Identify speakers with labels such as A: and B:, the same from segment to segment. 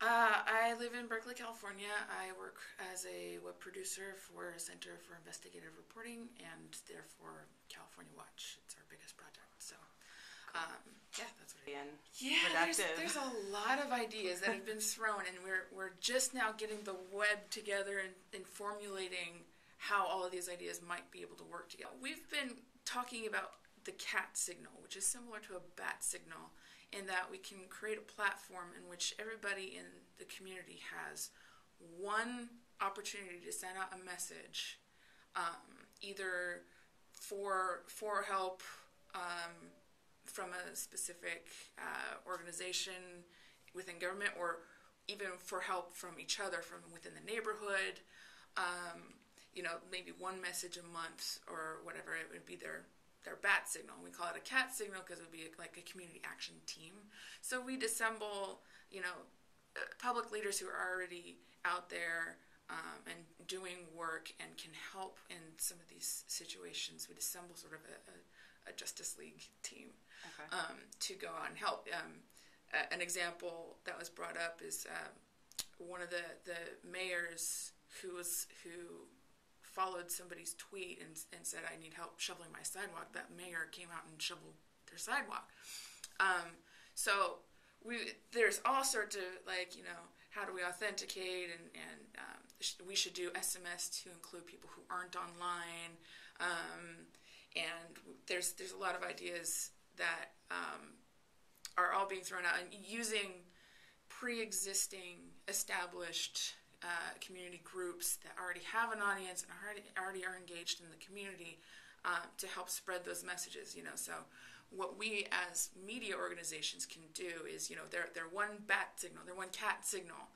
A: I live in Berkeley, California. I work as a web producer for Center for Investigative Reporting and therefore California Watch. It's our biggest project. So, yeah, that's what it is. Yeah, there's a lot of ideas that have been thrown, and we're just now getting the web together and formulating how all of these ideas might be able to work together. We've been talking about the CAT signal, which is similar to a bat signal, in that we can create a platform in which everybody in the community has one opportunity to send out a message, either for help from a specific organization within government, or even for help from each other from within the neighborhood. Maybe one message a month or whatever. It would be their bat signal. We call it a CAT signal because it would be like a community action team. So we'd assemble, public leaders who are already out there and doing work and can help in some of these situations. We'd assemble sort of a Justice League team to go out and help. An example that was brought up is one of the mayors who followed somebody's tweet and said, "I need help shoveling my sidewalk." That mayor came out and shoveled their sidewalk. So there's all sorts of how do we authenticate, and we should do SMS to include people who aren't online, and there's a lot of ideas that are all being thrown out, and using pre-existing established community groups that already have an audience and already are engaged in the community to help spread those messages. So what we as media organizations can do is, they're one bat signal, they're one CAT signal.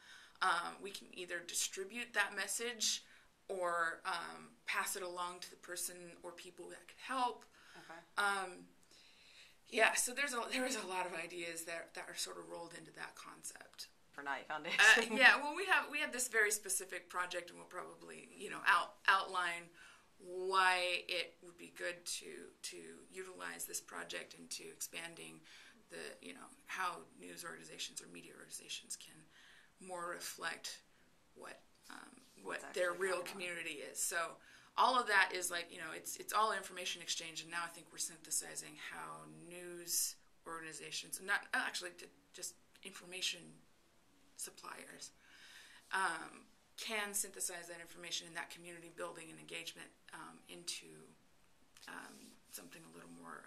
A: We can either distribute that message or pass it along to the person or people that could help. So there is a lot of ideas that are sort of rolled into that concept.
B: For Night Foundation.
A: Well, we have this very specific project, and we'll probably outline why it would be good to utilize this project into expanding the how news organizations or media organizations can more reflect what their real community is. So all of that is it's all information exchange, and now I think we're synthesizing how news organizations, not actually just information suppliers, can synthesize that information in that community building and engagement into something a little more